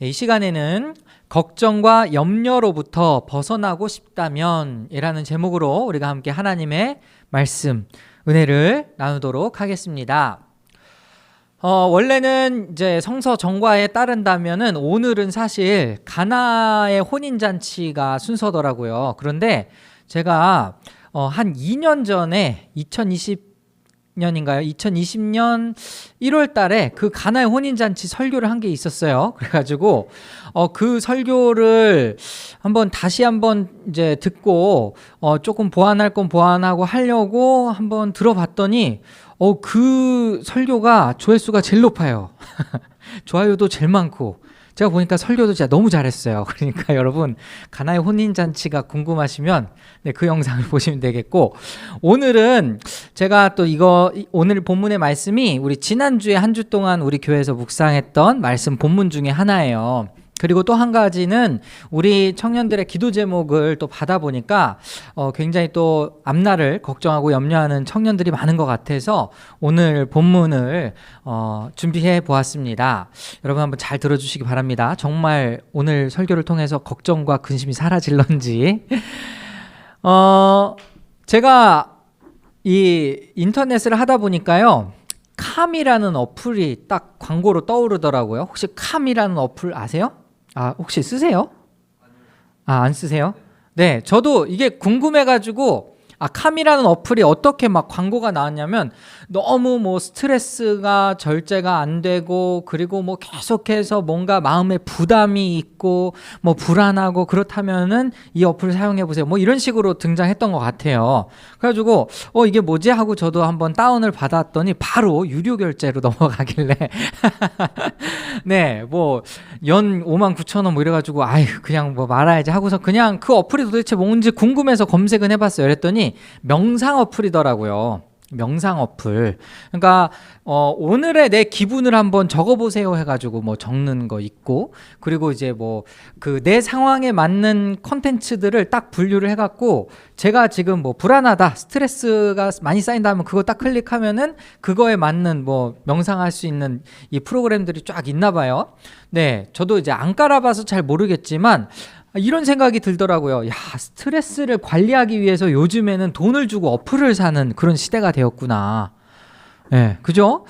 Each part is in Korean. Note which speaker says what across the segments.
Speaker 1: 이 시간에는 걱정과 염려로부터 벗어나고 싶다면 이라는 제목으로 우리가 함께 하나님의 말씀, 은혜를 나누도록 하겠습니다. 원래는 이제 성서 정과에 따른다면은 오늘은 사실 가나의 혼인잔치가 순서더라고요. 그런데 제가 한 2년 전에 2020년 1월 달에 그 가나의 혼인잔치 설교를 한 게 있었어요. 그래가지고 그 설교를 다시 한번 이제 듣고 조금 보완할 건 보완하고 하려고 한번 들어봤더니 그 설교가 조회수가 제일 높아요. 좋아요도 제일 많고 제가 보니까 설교도 진짜 너무 잘했어요. 그러니까 여러분 가나의 혼인잔치가 궁금하시면 그 영상을 보시면 되겠고, 오늘은 제가 또 오늘 본문의 말씀이 우리 지난주에 한 주 동안 우리 교회에서 묵상했던 말씀 본문 중에 하나예요. 그리고 또 한 가지는 우리 청년들의 기도 제목을 또 받아보니까 굉장히 또 앞날을 걱정하고 염려하는 청년들이 많은 것 같아서 오늘 본문을 준비해 보았습니다. 여러분 한번 잘 들어주시기 바랍니다. 정말 오늘 설교를 통해서 걱정과 근심이 사라질런지. 제가 이 인터넷을 하다 보니까요, 캄이라는 어플이 딱 광고로 떠오르더라고요. 혹시 캄이라는 어플 아세요? 혹시 쓰세요? 안 쓰세요? 네, 저도 이게 궁금해가지고 캄이라는 어플이 어떻게 막 광고가 나왔냐면 너무 스트레스가 절제가 안 되고, 그리고 계속해서 뭔가 마음에 부담이 있고 불안하고 그렇다면은 이 어플을 사용해 보세요, 이런 식으로 등장했던 것 같아요. 그래가지고 이게 뭐지 하고 저도 한번 다운을 받았더니 바로 유료 결제로 넘어가길래 네, 연 59,000원 이래가지고 그냥 말아야지 하고서 그냥 그 어플이 도대체 뭔지 궁금해서 검색은 해봤어요. 그랬더니 명상 어플이더라고요. 명상 어플. 그러니까 오늘의 내 기분을 한번 적어보세요 해가지고 적는 거 있고, 그리고 이제 내 상황에 맞는 컨텐츠들을 딱 분류를 해갖고, 제가 지금 불안하다, 스트레스가 많이 쌓인다 하면 그거 딱 클릭하면은 그거에 맞는 명상할 수 있는 이 프로그램들이 쫙 있나 봐요. 네, 저도 이제 안 깔아봐서 잘 모르겠지만 이런 생각이 들더라고요. 스트레스를 관리하기 위해서 요즘에는 돈을 주고 어플을 사는 그런 시대가 되었구나. 네, 그죠?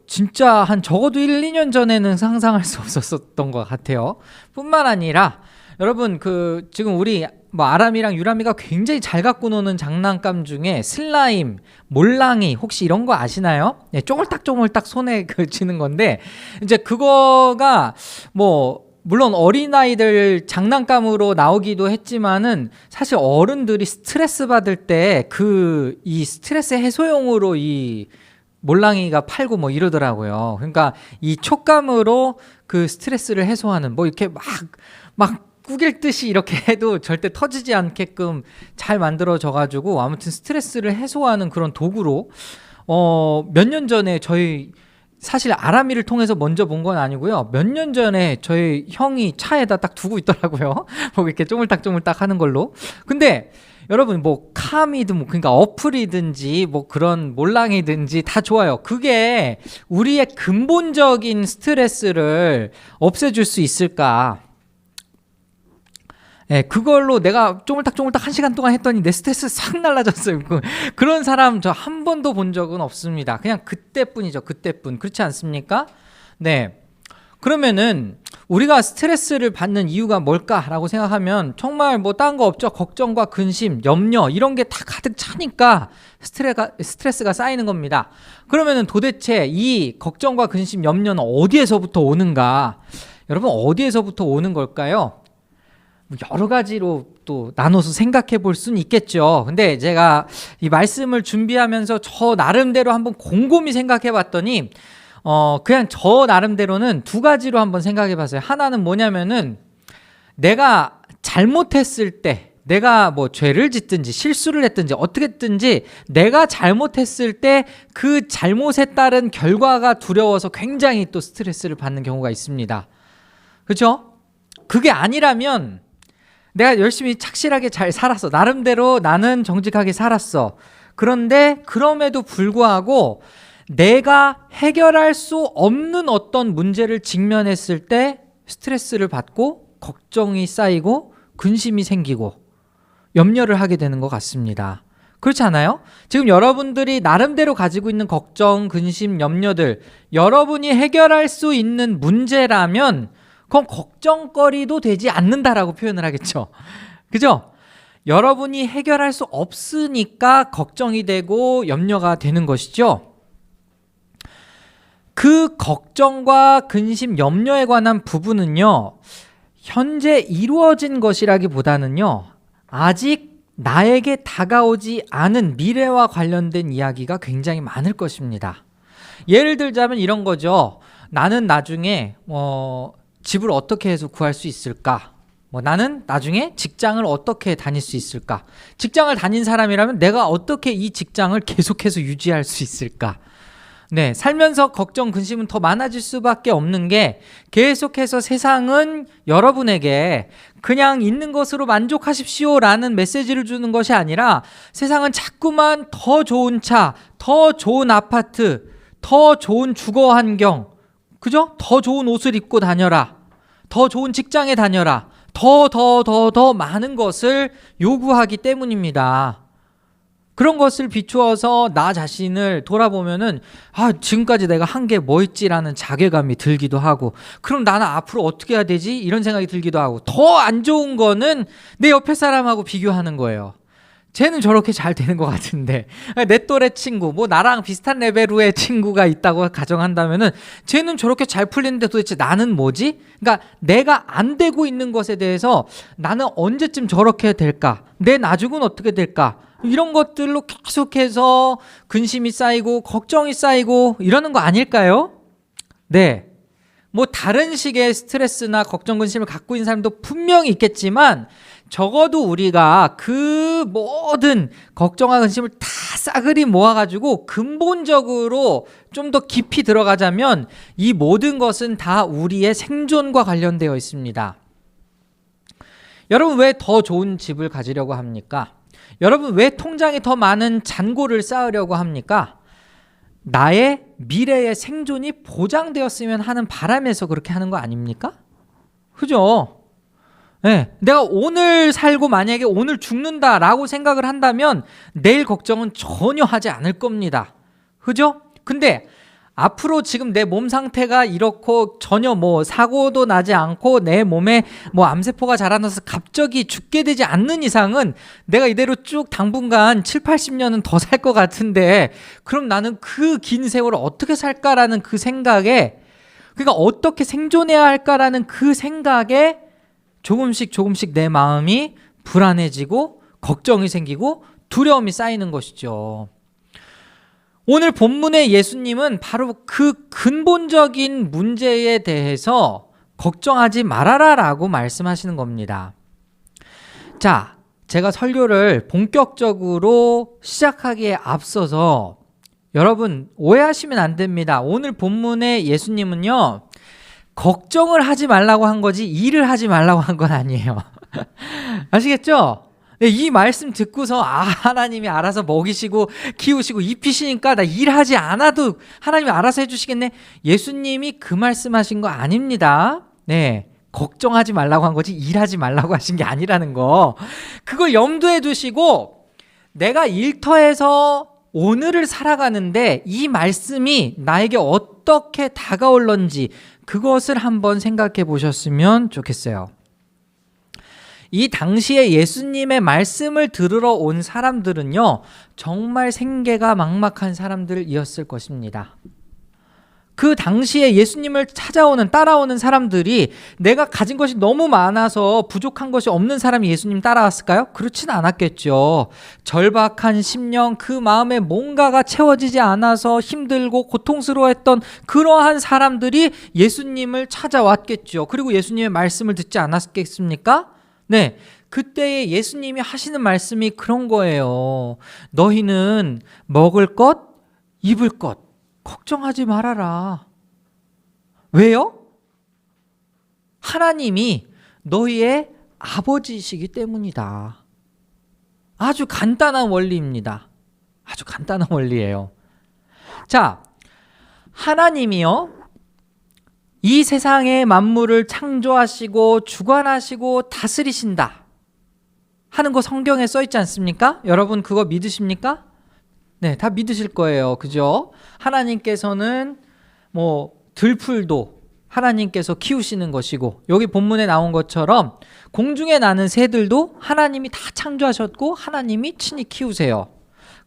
Speaker 1: 진짜 적어도 1, 2년 전에는 상상할 수 없었던 것 같아요. 뿐만 아니라 여러분 지금 우리 아람이랑 유람이가 굉장히 잘 갖고 노는 장난감 중에 슬라임, 몰랑이, 혹시 이런 거 아시나요? 네, 쪼물딱쪼물딱 손에 쥐는 건데, 이제 그거가 물론 어린아이들 장난감으로 나오기도 했지만은 사실 어른들이 스트레스 받을 때 이 스트레스 해소용으로 이 몰랑이가 팔고 이러더라고요. 그러니까 이 촉감으로 그 스트레스를 해소하는 이렇게 막 꾸길 듯이 이렇게 해도 절대 터지지 않게끔 잘 만들어져가지고 아무튼 스트레스를 해소하는 그런 도구로 몇 년 전에 사실 아람이를 통해서 먼저 본 건 아니고요. 몇 년 전에 저희 형이 차에다 딱 두고 있더라고요. 이렇게 쪼물딱쪼물딱 하는 걸로. 근데 여러분 캄이든 그러니까 어플이든지 그런 몰랑이든지 다 좋아요. 그게 우리의 근본적인 스트레스를 없애줄 수 있을까? 네, 그걸로 내가 쪼물딱쪼물딱 1시간 동안 했더니 내 스트레스 싹 날라졌어요. 그런 사람 저 한 번도 본 적은 없습니다. 그냥 그때뿐이죠. 그때뿐. 그렇지 않습니까? 네. 그러면은 우리가 스트레스를 받는 이유가 뭘까라고 생각하면 정말 딴 거 없죠. 걱정과 근심, 염려 이런 게 다 가득 차니까 스트레스가 쌓이는 겁니다. 그러면은 도대체 이 걱정과 근심, 염려는 어디에서부터 오는가? 여러분 어디에서부터 오는 걸까요? 여러 가지로 또 나눠서 생각해 볼 수는 있겠죠. 근데 제가 이 말씀을 준비하면서 저 나름대로 한번 곰곰이 생각해 봤더니 그냥 저 나름대로는 두 가지로 한번 생각해 봤어요. 하나는 뭐냐면은 내가 잘못했을 때, 내가 죄를 짓든지 실수를 했든지 어떻게 했든지 내가 잘못했을 때 그 잘못에 따른 결과가 두려워서 굉장히 또 스트레스를 받는 경우가 있습니다. 그렇죠? 그게 아니라면 내가 열심히 착실하게 잘 살았어. 나름대로 나는 정직하게 살았어. 그런데 그럼에도 불구하고 내가 해결할 수 없는 어떤 문제를 직면했을 때 스트레스를 받고 걱정이 쌓이고 근심이 생기고 염려를 하게 되는 것 같습니다. 그렇지 않아요? 지금 여러분들이 나름대로 가지고 있는 걱정, 근심, 염려들, 여러분이 해결할 수 있는 문제라면 그건 걱정거리도 되지 않는다라고 표현을 하겠죠. 그죠? 여러분이 해결할 수 없으니까 걱정이 되고 염려가 되는 것이죠. 그 걱정과 근심, 염려에 관한 부분은요, 현재 이루어진 것이라기보다는요, 아직 나에게 다가오지 않은 미래와 관련된 이야기가 굉장히 많을 것입니다. 예를 들자면 이런 거죠. 나는 나중에 집을 어떻게 해서 구할 수 있을까? 나는 나중에 직장을 어떻게 다닐 수 있을까? 직장을 다닌 사람이라면 내가 어떻게 이 직장을 계속해서 유지할 수 있을까? 네, 살면서 걱정, 근심은 더 많아질 수밖에 없는 게 계속해서 세상은 여러분에게 그냥 있는 것으로 만족하십시오라는 메시지를 주는 것이 아니라 세상은 자꾸만 더 좋은 차, 더 좋은 아파트, 더 좋은 주거 환경, 그죠? 더 좋은 옷을 입고 다녀라. 더 좋은 직장에 다녀라. 더 많은 것을 요구하기 때문입니다. 그런 것을 비추어서 나 자신을 돌아보면은 지금까지 내가 한 게 뭐 있지라는 자괴감이 들기도 하고, 그럼 나는 앞으로 어떻게 해야 되지? 이런 생각이 들기도 하고, 더 안 좋은 거는 내 옆에 사람하고 비교하는 거예요. 쟤는 저렇게 잘 되는 것 같은데, 내 또래 친구, 나랑 비슷한 레벨의 친구가 있다고 가정한다면은 쟤는 저렇게 잘 풀리는데 도대체 나는 뭐지? 그러니까 내가 안 되고 있는 것에 대해서 나는 언제쯤 저렇게 될까? 내 나중은 어떻게 될까? 이런 것들로 계속해서 근심이 쌓이고 걱정이 쌓이고 이러는 거 아닐까요? 네. 다른 식의 스트레스나 걱정, 근심을 갖고 있는 사람도 분명히 있겠지만 적어도 우리가 그 모든 걱정과 근심을 다 싸그리 모아가지고 근본적으로 좀 더 깊이 들어가자면 이 모든 것은 다 우리의 생존과 관련되어 있습니다. 여러분, 왜 더 좋은 집을 가지려고 합니까? 여러분, 왜 통장에 더 많은 잔고를 쌓으려고 합니까? 나의 미래의 생존이 보장되었으면 하는 바람에서 그렇게 하는 거 아닙니까? 그죠? 네, 내가 오늘 살고 만약에 오늘 죽는다라고 생각을 한다면 내일 걱정은 전혀 하지 않을 겁니다. 그죠? 근데 앞으로 지금 내 몸 상태가 이렇고 전혀 사고도 나지 않고 내 몸에 암세포가 자라나서 갑자기 죽게 되지 않는 이상은 내가 이대로 쭉 당분간 7, 80년은 더 살 것 같은데, 그럼 나는 그 긴 세월을 어떻게 살까라는 그 생각에, 그러니까 어떻게 생존해야 할까라는 그 생각에 조금씩 내 마음이 불안해지고 걱정이 생기고 두려움이 쌓이는 것이죠. 오늘 본문의 예수님은 바로 그 근본적인 문제에 대해서 걱정하지 말아라 라고 말씀하시는 겁니다. 자, 제가 설교를 본격적으로 시작하기에 앞서서 여러분 오해하시면 안 됩니다. 오늘 본문의 예수님은요, 걱정을 하지 말라고 한 거지 일을 하지 말라고 한 건 아니에요. 아시겠죠? 네, 이 말씀 듣고서 하나님이 알아서 먹이시고 키우시고 입히시니까 나 일하지 않아도 하나님이 알아서 해주시겠네. 예수님이 그 말씀하신 거 아닙니다. 네, 걱정하지 말라고 한 거지 일하지 말라고 하신 게 아니라는 거, 그걸 염두에 두시고 내가 일터에서 오늘을 살아가는데 이 말씀이 나에게 어떻게 다가올런지 그것을 한번 생각해 보셨으면 좋겠어요. 이 당시에 예수님의 말씀을 들으러 온 사람들은요, 정말 생계가 막막한 사람들이었을 것입니다. 그 당시에 예수님을 따라오는 사람들이 내가 가진 것이 너무 많아서 부족한 것이 없는 사람이 예수님 따라왔을까요? 그렇진 않았겠죠. 절박한 심령, 그 마음에 뭔가가 채워지지 않아서 힘들고 고통스러워했던 그러한 사람들이 예수님을 찾아왔겠죠. 그리고 예수님의 말씀을 듣지 않았겠습니까? 네, 그때에 예수님이 하시는 말씀이 그런 거예요. 너희는 먹을 것, 입을 것 걱정하지 말아라. 왜요? 하나님이 너희의 아버지이시기 때문이다. 아주 간단한 원리입니다. 아주 간단한 원리예요. 자, 하나님이요, 이 세상의 만물을 창조하시고 주관하시고 다스리신다 하는 거 성경에 써 있지 않습니까? 여러분 그거 믿으십니까? 네, 다 믿으실 거예요. 그죠? 하나님께서는 뭐 들풀도 하나님께서 키우시는 것이고, 여기 본문에 나온 것처럼 공중에 나는 새들도 하나님이 다 창조하셨고 하나님이 친히 키우세요.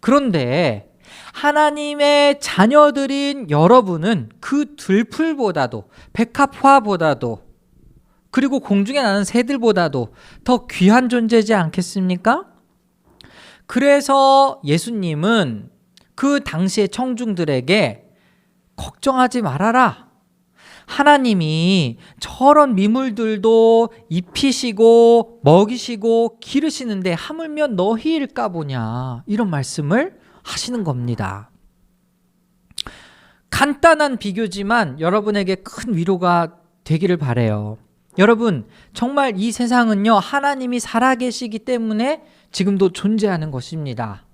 Speaker 1: 그런데 하나님의 자녀들인 여러분은 그 들풀보다도, 백합화보다도, 그리고 공중에 나는 새들보다도 더 귀한 존재지 않겠습니까? 그래서 예수님은 그 당시의 청중들에게 걱정하지 말아라. 하나님이 저런 미물들도 입히시고 먹이시고 기르시는데 하물며 너희일까 보냐, 이런 말씀을 하시는 겁니다. 간단한 비교지만 여러분에게 큰 위로가 되기를 바라요. 여러분, 정말 이 세상은요, 하나님이 살아계시기 때문에 지금도 존재하는 것입니다.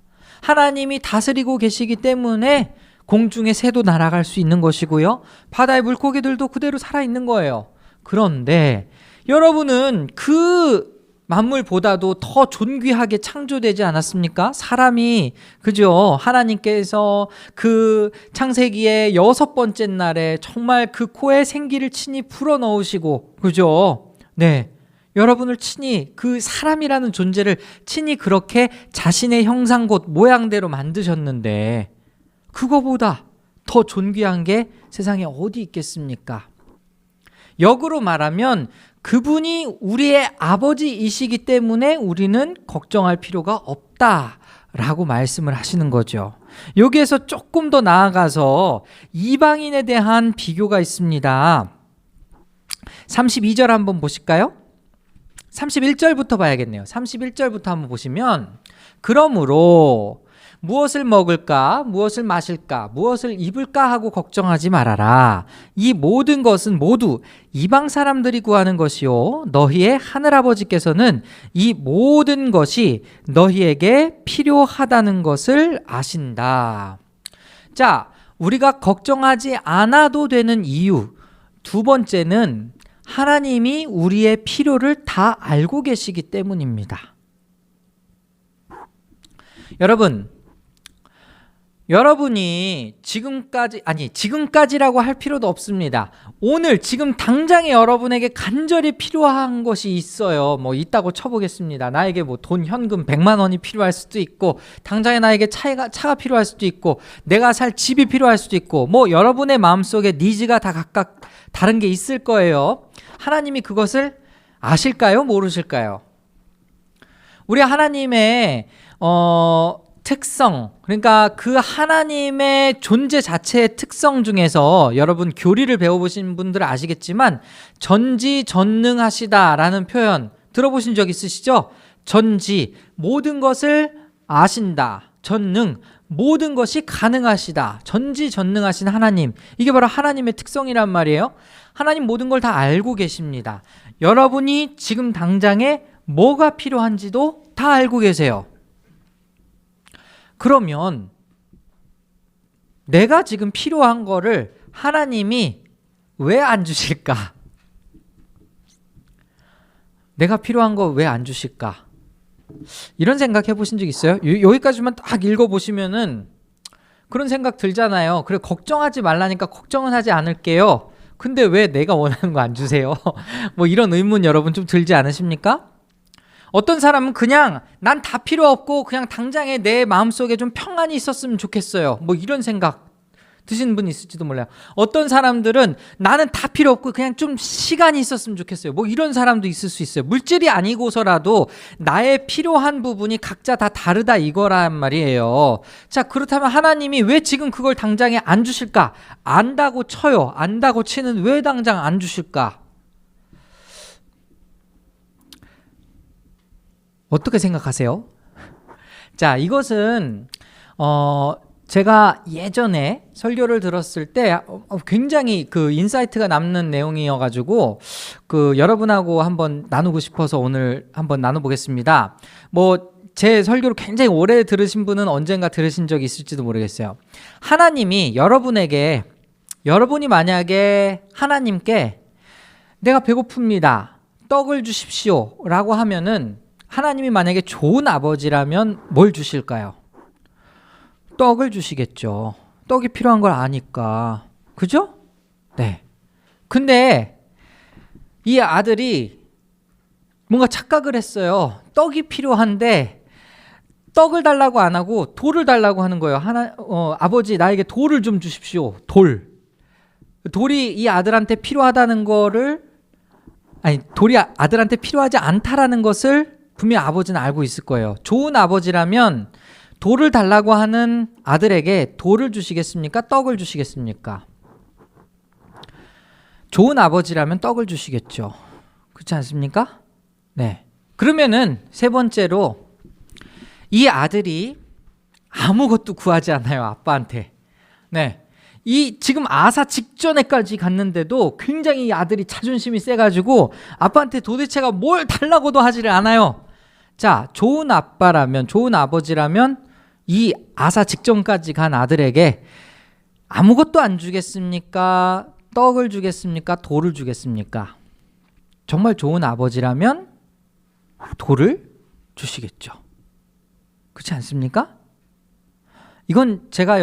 Speaker 1: 하나님이 다스리고 계시기 때문에 공중의 새도 날아갈 수 있는 것이고요, 바다의 물고기들도 그대로 살아있는 거예요. 그런데 여러분은 그 만물보다도 더 존귀하게 창조되지 않았습니까? 사람이, 그죠? 하나님께서 그 창세기의 6번째 날에 정말 그 코에 생기를 친히 불어넣으시고, 그죠? 네, 여러분을 친히, 그 사람이라는 존재를 친히 그렇게 자신의 형상 곧 모양대로 만드셨는데 그거보다 더 존귀한 게 세상에 어디 있겠습니까? 역으로 말하면 그분이 우리의 아버지이시기 때문에 우리는 걱정할 필요가 없다라고 말씀을 하시는 거죠. 여기에서 조금 더 나아가서 이방인에 대한 비교가 있습니다. 32절 한번 보실까요? 31절부터 봐야겠네요. 31절부터 한번 보시면, 그러므로 무엇을 먹을까, 무엇을 마실까, 무엇을 입을까 하고 걱정하지 말아라. 이 모든 것은 모두 이방 사람들이 구하는 것이요, 너희의 하늘아버지께서는 이 모든 것이 너희에게 필요하다는 것을 아신다. 자, 우리가 걱정하지 않아도 되는 이유 두 번째는 하나님이 우리의 필요를 다 알고 계시기 때문입니다. 여러분이 지금까지라고 할 필요도 없습니다. 오늘 지금 당장에 여러분에게 간절히 필요한 것이 있어요. 뭐 있다고 쳐보겠습니다. 나에게 뭐 돈 현금 100만 원이 필요할 수도 있고, 당장에 나에게 차가 필요할 수도 있고, 내가 살 집이 필요할 수도 있고, 뭐 여러분의 마음속에 니즈가 다 각각 다른 게 있을 거예요. 하나님이 그것을 아실까요? 모르실까요? 우리 하나님의 특성, 그러니까 그 하나님의 존재 자체의 특성 중에서 여러분 교리를 배워보신 분들은 아시겠지만 전지전능하시다라는 표현 들어보신 적 있으시죠? 전지, 모든 것을 아신다. 전능, 모든 것이 가능하시다. 전지전능하신 하나님, 이게 바로 하나님의 특성이란 말이에요. 하나님 모든 걸 다 알고 계십니다. 여러분이 지금 당장에 뭐가 필요한지도 다 알고 계세요. 그러면 내가 지금 필요한 거를 하나님이 왜 안 주실까? 내가 필요한 거 왜 안 주실까? 이런 생각 해보신 적 있어요? 여기까지만 딱 읽어보시면은 그런 생각 들잖아요. 그래, 걱정하지 말라니까 걱정은 하지 않을게요. 근데 왜 내가 원하는 거 안 주세요? 뭐 이런 의문 여러분 좀 들지 않으십니까? 어떤 사람은 그냥 난 다 필요 없고 그냥 당장에 내 마음속에 좀 평안이 있었으면 좋겠어요. 뭐 이런 생각 드시는 분 있을지도 몰라요. 어떤 사람들은 나는 다 필요 없고 그냥 좀 시간이 있었으면 좋겠어요. 뭐 이런 사람도 있을 수 있어요. 물질이 아니고서라도 나의 필요한 부분이 각자 다 다르다 이거란 말이에요. 자, 그렇다면 하나님이 왜 지금 그걸 당장에 안 주실까? 안다고 쳐요. 안다고 치는 왜 당장 안 주실까? 어떻게 생각하세요? 자, 이것은 제가 예전에 설교를 들었을 때 굉장히 그 인사이트가 남는 내용이어가지고 여러분하고 한번 나누고 싶어서 오늘 한번 나눠보겠습니다. 뭐 제 설교를 굉장히 오래 들으신 분은 언젠가 들으신 적이 있을지도 모르겠어요. 하나님이 여러분에게 여러분이 만약에 하나님께 내가 배고픕니다, 떡을 주십시오 라고 하면은 하나님이 만약에 좋은 아버지라면 뭘 주실까요? 떡을 주시겠죠. 떡이 필요한 걸 아니까. 그죠? 네. 근데 이 아들이 뭔가 착각을 했어요. 떡이 필요한데 떡을 달라고 안 하고 돌을 달라고 하는 거예요. 아버지, 나에게 돌을 좀 주십시오. 돌이 이 아들한테 필요하다는 거를, 돌이 아들한테 필요하지 않다라는 것을 분명히 아버지는 알고 있을 거예요. 좋은 아버지라면 돌을 달라고 하는 아들에게 돌을 주시겠습니까? 떡을 주시겠습니까? 좋은 아버지라면 떡을 주시겠죠. 그렇지 않습니까? 네. 그러면은 세 번째로, 이 아들이 아무것도 구하지 않아요, 아빠한테. 네. 이 지금 아사 직전에까지 갔는데도 굉장히 이 아들이 자존심이 세가지고 아빠한테 도대체가 뭘 달라고도 하지를 않아요. 자, 좋은 아빠라면, 좋은 아버지라면 이 아사 직전까지 간 아들에게 아무것도 안 주겠습니까? 떡을 주겠습니까? 돌을 주겠습니까? 정말 좋은 아버지라면 돌을 주시겠죠. 그렇지 않습니까? 이건 제가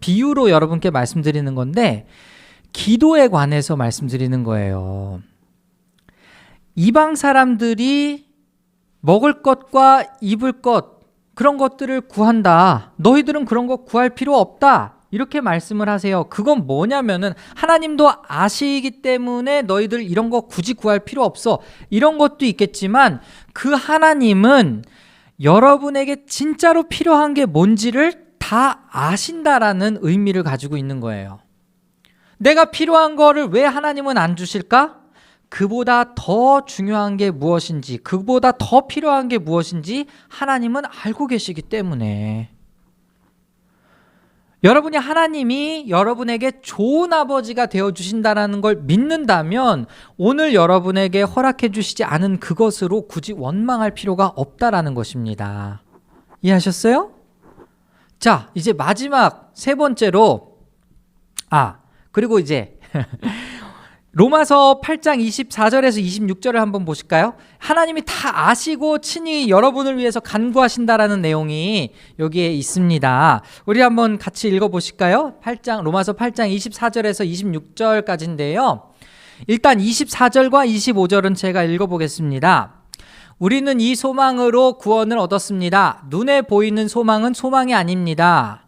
Speaker 1: 비유로 여러분께 말씀드리는 건데, 기도에 관해서 말씀드리는 거예요. 이방 사람들이 먹을 것과 입을 것, 그런 것들을 구한다. 너희들은 그런 거 구할 필요 없다. 이렇게 말씀을 하세요. 그건 뭐냐면은 하나님도 아시기 때문에 너희들 이런 거 굳이 구할 필요 없어. 이런 것도 있겠지만 그 하나님은 여러분에게 진짜로 필요한 게 뭔지를 다 아신다라는 의미를 가지고 있는 거예요. 내가 필요한 거를 왜 하나님은 안 주실까? 그보다 더 중요한 게 무엇인지, 그보다 더 필요한 게 무엇인지 하나님은 알고 계시기 때문에. 여러분이 하나님이 여러분에게 좋은 아버지가 되어주신다는 걸 믿는다면 오늘 여러분에게 허락해 주시지 않은 그것으로 굳이 원망할 필요가 없다라는 것입니다. 이해하셨어요? 자, 이제 마지막 세 번째로, 그리고 이제 로마서 8장 24절에서 26절을 한번 보실까요? 하나님이 다 아시고 친히 여러분을 위해서 간구하신다라는 내용이 여기에 있습니다. 우리 한번 같이 읽어보실까요? 로마서 8장 24절에서 26절까지인데요. 일단 24절과 25절은 제가 읽어보겠습니다. 우리는 이 소망으로 구원을 얻었습니다. 눈에 보이는 소망은 소망이 아닙니다.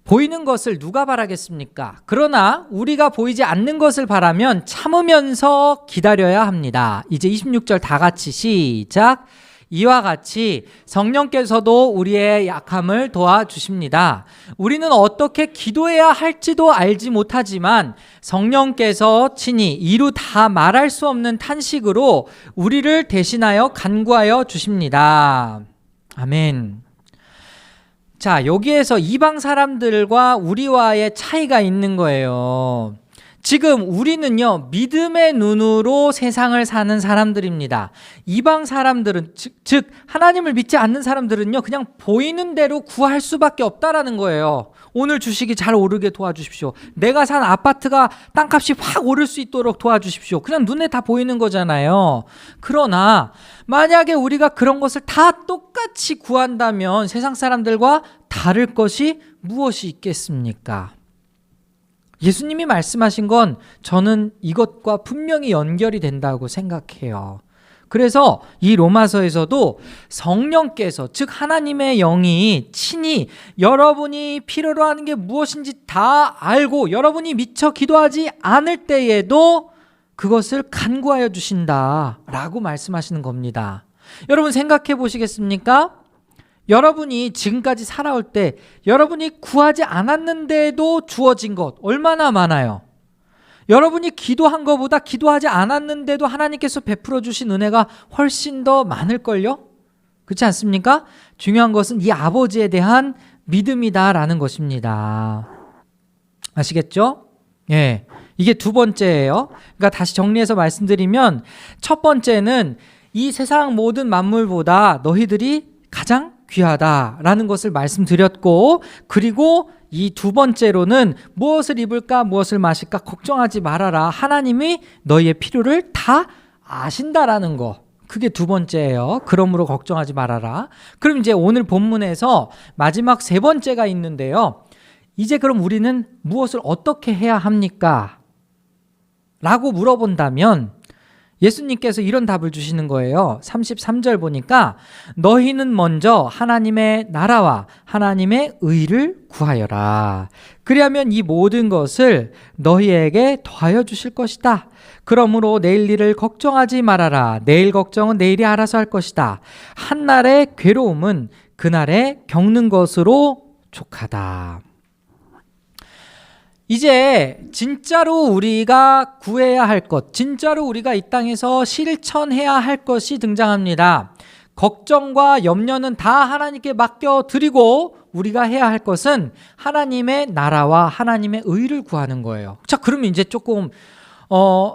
Speaker 1: 보이는 것을 누가 바라겠습니까? 그러나 우리가 보이지 않는 것을 바라면 참으면서 기다려야 합니다. 이제 26절 다 같이 시작. 이와 같이 성령께서도 우리의 약함을 도와주십니다. 우리는 어떻게 기도해야 할지도 알지 못하지만 성령께서 친히 이루 다 말할 수 없는 탄식으로 우리를 대신하여 간구하여 주십니다. 아멘. 자, 여기에서 이방 사람들과 우리와의 차이가 있는 거예요. 지금 우리는요, 믿음의 눈으로 세상을 사는 사람들입니다. 이방 사람들은, 즉 하나님을 믿지 않는 사람들은요, 그냥 보이는 대로 구할 수밖에 없다라는 거예요. 오늘 주식이 잘 오르게 도와주십시오. 내가 산 아파트가 땅값이 확 오를 수 있도록 도와주십시오. 그냥 눈에 다 보이는 거잖아요. 그러나 만약에 우리가 그런 것을 다 똑같이 구한다면 세상 사람들과 다를 것이 무엇이 있겠습니까? 예수님이 말씀하신 건 저는 이것과 분명히 연결이 된다고 생각해요. 그래서 이 로마서에서도 성령께서, 즉 하나님의 영이 친히 여러분이 필요로 하는 게 무엇인지 다 알고 여러분이 미처 기도하지 않을 때에도 그것을 간구하여 주신다라고 말씀하시는 겁니다. 여러분 생각해 보시겠습니까? 여러분이 지금까지 살아올 때 여러분이 구하지 않았는데도 주어진 것 얼마나 많아요? 여러분이 기도한 것보다 기도하지 않았는데도 하나님께서 베풀어 주신 은혜가 훨씬 더 많을걸요? 그렇지 않습니까? 중요한 것은 이 아버지에 대한 믿음이다라는 것입니다. 아시겠죠? 예, 이게 두 번째예요. 그러니까 다시 정리해서 말씀드리면 첫 번째는 이 세상 모든 만물보다 너희들이 가장 귀하다라는 것을 말씀드렸고, 그리고 이 두 번째로는 무엇을 입을까 무엇을 마실까 걱정하지 말아라. 하나님이 너희의 필요를 다 아신다라는 거. 그게 두 번째예요. 그러므로 걱정하지 말아라. 그럼 이제 오늘 본문에서 마지막 세 번째가 있는데요. 이제 그럼 우리는 무엇을 어떻게 해야 합니까? 라고 물어본다면 예수님께서 이런 답을 주시는 거예요. 33절 보니까 너희는 먼저 하나님의 나라와 하나님의 의를 구하여라. 그리하면 이 모든 것을 너희에게 더하여 주실 것이다. 그러므로 내일 일을 걱정하지 말아라. 내일 걱정은 내일이 알아서 할 것이다. 한날의 괴로움은 그날에 겪는 것으로 족하다. 이제 진짜로 우리가 구해야 할 것, 진짜로 우리가 이 땅에서 실천해야 할 것이 등장합니다. 걱정과 염려는 다 하나님께 맡겨드리고 우리가 해야 할 것은 하나님의 나라와 하나님의 의를 구하는 거예요. 자, 그러면 이제 조금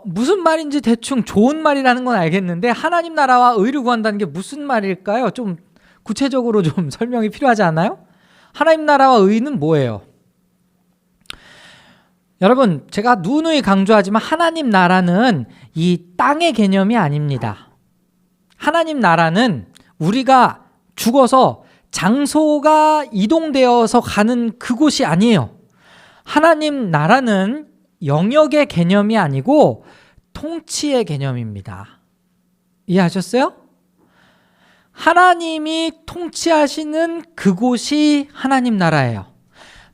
Speaker 1: 무슨 말인지 대충 좋은 말이라는 건 알겠는데 하나님 나라와 의를 구한다는 게 무슨 말일까요? 좀 구체적으로 좀 설명이 필요하지 않나요? 하나님 나라와 의는 뭐예요? 여러분, 제가 누누이 강조하지만 하나님 나라는 이 땅의 개념이 아닙니다. 하나님 나라는 우리가 죽어서 장소가 이동되어서 가는 그곳이 아니에요. 하나님 나라는 영역의 개념이 아니고 통치의 개념입니다. 이해하셨어요? 하나님이 통치하시는 그곳이 하나님 나라예요.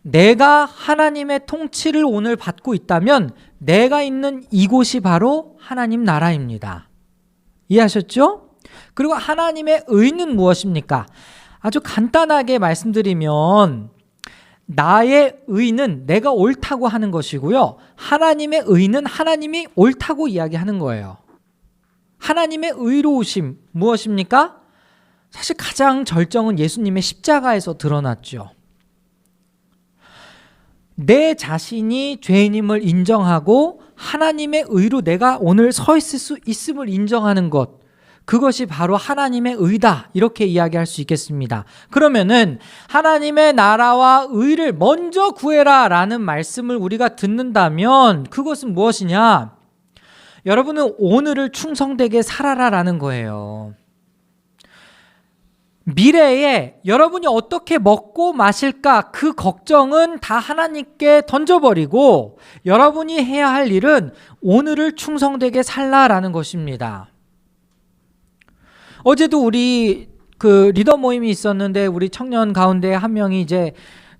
Speaker 1: 내가 하나님의 통치를 오늘 받고 있다면 내가 있는 이곳이 바로 하나님 나라입니다. 이해하셨죠? 그리고 하나님의 의는 무엇입니까? 아주 간단하게 말씀드리면 나의 의는 내가 옳다고 하는 것이고요. 하나님의 의는 하나님이 옳다고 이야기하는 거예요. 하나님의 의로우심 무엇입니까? 사실 가장 절정은 예수님의 십자가에서 드러났죠. 내 자신이 죄인임을 인정하고 하나님의 의로 내가 오늘 서 있을 수 있음을 인정하는 것, 그것이 바로 하나님의 의다, 이렇게 이야기할 수 있겠습니다. 그러면은 하나님의 나라와 의를 먼저 구해라 라는 말씀을 우리가 듣는다면 그것은 무엇이냐? 여러분은 오늘을 충성되게 살아라 라는 거예요. 미래에 여러분이 어떻게 먹고 마실까 그 걱정은 다 하나님께 던져버리고 여러분이 해야 할 일은 오늘을 충성되게 살라라는 것입니다. 어제도 우리 그 리더 모임이 있었는데 우리 청년 가운데 한 명이 이제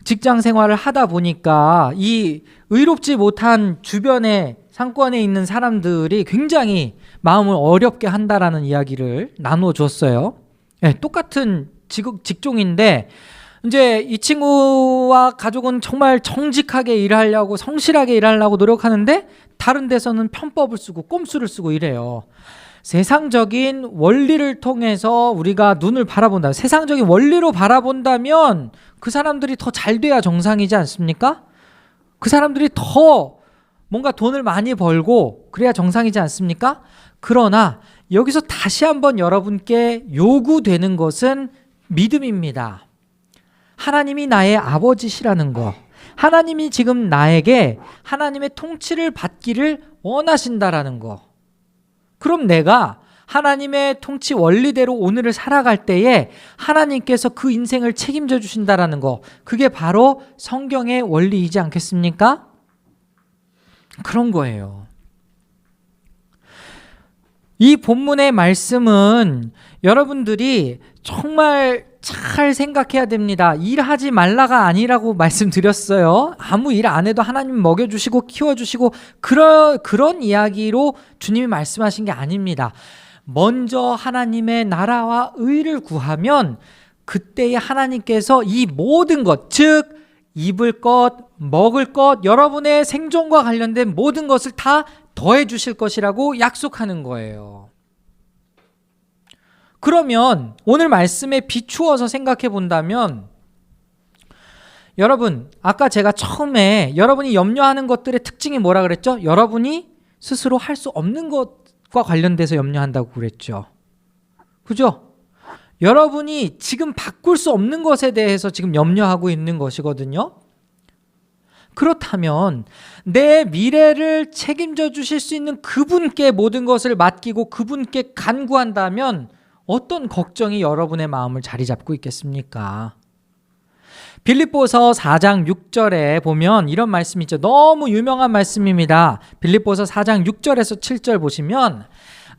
Speaker 1: 직장 생활을 하다 보니까 이 의롭지 못한 주변에 상권에 있는 사람들이 굉장히 마음을 어렵게 한다라는 이야기를 나눠줬어요. 네, 똑같은 직종인데 이제 이 친구와 가족은 정말 정직하게 일하려고 성실하게 일하려고 노력하는데 다른 데서는 편법을 쓰고 꼼수를 쓰고 이래요. 세상적인 원리를 통해서 우리가 눈을 바라본다. 세상적인 원리로 바라본다면 그 사람들이 더 잘 돼야 정상이지 않습니까? 그 사람들이 더 뭔가 돈을 많이 벌고 그래야 정상이지 않습니까? 그러나 여기서 다시 한번 여러분께 요구되는 것은 믿음입니다. 하나님이 나의 아버지시라는 거, 하나님이 지금 나에게 하나님의 통치를 받기를 원하신다라는 거. 그럼 내가 하나님의 통치 원리대로 오늘을 살아갈 때에 하나님께서 그 인생을 책임져 주신다라는 거, 그게 바로 성경의 원리이지 않겠습니까? 그런 거예요. 이 본문의 말씀은 여러분들이 정말 잘 생각해야 됩니다. 일하지 말라가 아니라고 말씀드렸어요. 아무 일 안 해도 하나님 먹여주시고 키워주시고 그런 이야기로 주님이 말씀하신 게 아닙니다. 먼저 하나님의 나라와 의를 구하면 그때에 하나님께서 이 모든 것, 즉 입을 것, 먹을 것, 여러분의 생존과 관련된 모든 것을 다 더해 주실 것이라고 약속하는 거예요. 그러면 오늘 말씀에 비추어서 생각해 본다면 여러분, 아까 제가 처음에 여러분이 염려하는 것들의 특징이 뭐라 그랬죠? 여러분이 스스로 할 수 없는 것과 관련돼서 염려한다고 그랬죠. 그죠? 여러분이 지금 바꿀 수 없는 것에 대해서 지금 염려하고 있는 것이거든요. 그렇다면 내 미래를 책임져 주실 수 있는 그분께 모든 것을 맡기고 그분께 간구한다면 어떤 걱정이 여러분의 마음을 자리 잡고 있겠습니까? 빌립보서 4장 6절에 보면 이런 말씀이 있죠. 너무 유명한 말씀입니다. 빌립보서 4장 6절에서 7절 보시면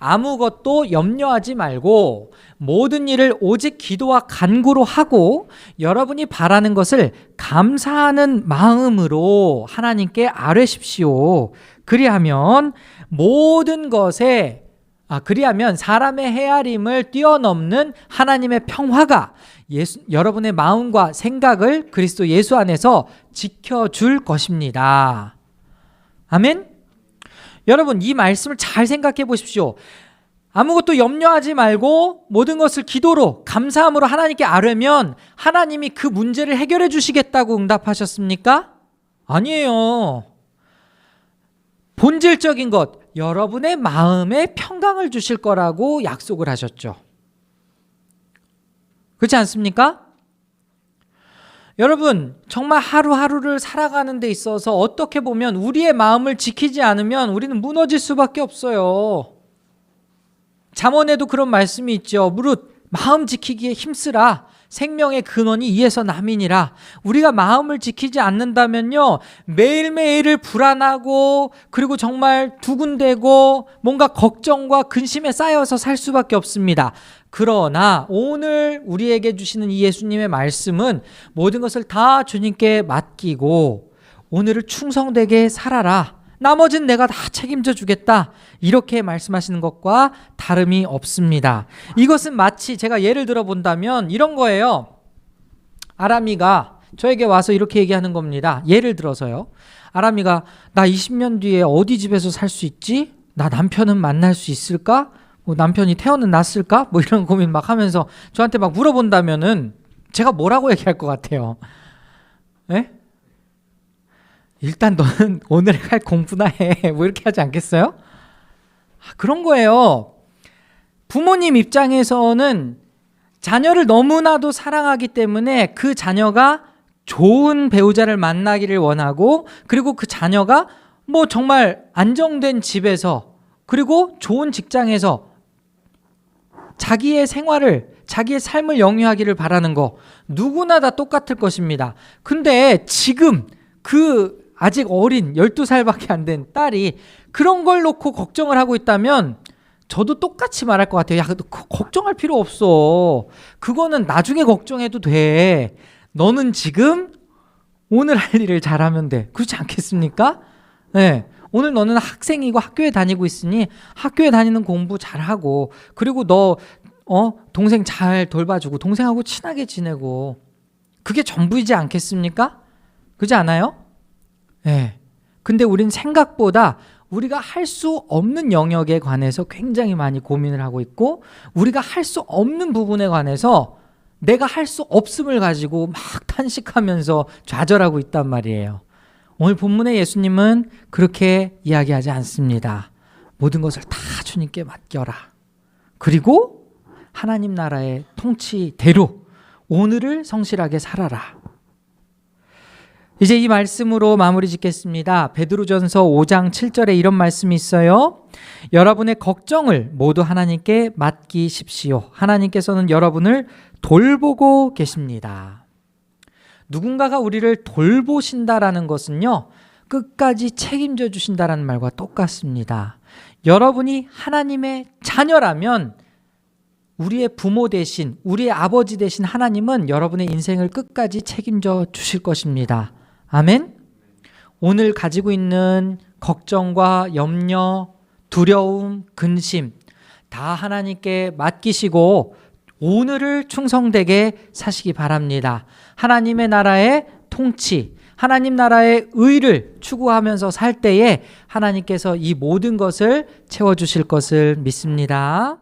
Speaker 1: 아무것도 염려하지 말고 모든 일을 오직 기도와 간구로 하고 여러분이 바라는 것을 감사하는 마음으로 하나님께 아뢰십시오. 그리하면 사람의 헤아림을 뛰어넘는 하나님의 평화가 여러분의 마음과 생각을 그리스도 예수 안에서 지켜줄 것입니다. 아멘? 여러분, 이 말씀을 잘 생각해 보십시오. 아무것도 염려하지 말고 모든 것을 기도로 감사함으로 하나님께 아뢰면 하나님이 그 문제를 해결해 주시겠다고 응답하셨습니까? 아니에요. 본질적인 것, 여러분의 마음에 평강을 주실 거라고 약속을 하셨죠. 그렇지 않습니까? 여러분, 정말 하루하루를 살아가는 데 있어서 어떻게 보면 우리의 마음을 지키지 않으면 우리는 무너질 수밖에 없어요. 잠언에도 그런 말씀이 있죠. 무릇 마음 지키기에 힘쓰라. 생명의 근원이 이에서 남이니라. 우리가 마음을 지키지 않는다면요, 매일매일을 불안하고 그리고 정말 두근대고 뭔가 걱정과 근심에 쌓여서 살 수밖에 없습니다. 그러나 오늘 우리에게 주시는 이 예수님의 말씀은 모든 것을 다 주님께 맡기고 오늘을 충성되게 살아라. 나머지는 내가 다 책임져 주겠다. 이렇게 말씀하시는 것과 다름이 없습니다. 이것은 마치 제가 예를 들어 본다면 이런 거예요. 아람이가 저에게 와서 이렇게 얘기하는 겁니다. 예를 들어서요. 아람이가 나 20년 뒤에 어디 집에서 살 수 있지? 나 남편은 만날 수 있을까? 뭐 남편이 태어는 났을까? 뭐 이런 고민 막 하면서 저한테 막 물어본다면은 제가 뭐라고 얘기할 것 같아요? 예? 일단 너는 오늘 할 공부나 해. 뭐 이렇게 하지 않겠어요? 그런 거예요. 부모님 입장에서는 자녀를 너무나도 사랑하기 때문에 그 자녀가 좋은 배우자를 만나기를 원하고 그리고 그 자녀가 뭐 정말 안정된 집에서 그리고 좋은 직장에서 자기의 생활을, 자기의 삶을 영위하기를 바라는 거 누구나 다 똑같을 것입니다. 근데 지금 그 아직 어린 12살밖에 안 된 딸이 그런 걸 놓고 걱정을 하고 있다면 저도 똑같이 말할 것 같아요. 야, 걱정할 필요 없어. 그거는 나중에 걱정해도 돼. 너는 지금 오늘 할 일을 잘하면 돼. 그렇지 않겠습니까? 네. 오늘 너는 학생이고 학교에 다니고 있으니 학교에 다니는 공부 잘하고 그리고 너 동생 잘 돌봐주고 동생하고 친하게 지내고 그게 전부이지 않겠습니까? 그렇지 않아요? 네. 근데 우린 생각보다 우리가 할 수 없는 영역에 관해서 굉장히 많이 고민을 하고 있고 우리가 할 수 없는 부분에 관해서 내가 할 수 없음을 가지고 막 탄식하면서 좌절하고 있단 말이에요. 오늘 본문의 예수님은 그렇게 이야기하지 않습니다. 모든 것을 다 주님께 맡겨라. 그리고 하나님 나라의 통치대로 오늘을 성실하게 살아라. 이제 이 말씀으로 마무리 짓겠습니다. 베드로전서 5장 7절에 이런 말씀이 있어요. 여러분의 걱정을 모두 하나님께 맡기십시오. 하나님께서는 여러분을 돌보고 계십니다. 누군가가 우리를 돌보신다라는 것은요, 끝까지 책임져 주신다라는 말과 똑같습니다. 여러분이 하나님의 자녀라면 우리의 부모 대신, 우리의 아버지 대신 하나님은 여러분의 인생을 끝까지 책임져 주실 것입니다. 아멘? 오늘 가지고 있는 걱정과 염려, 두려움, 근심 다 하나님께 맡기시고 오늘을 충성되게 사시기 바랍니다. 하나님의 나라의 통치, 하나님 나라의 의를 추구하면서 살 때에 하나님께서 이 모든 것을 채워주실 것을 믿습니다.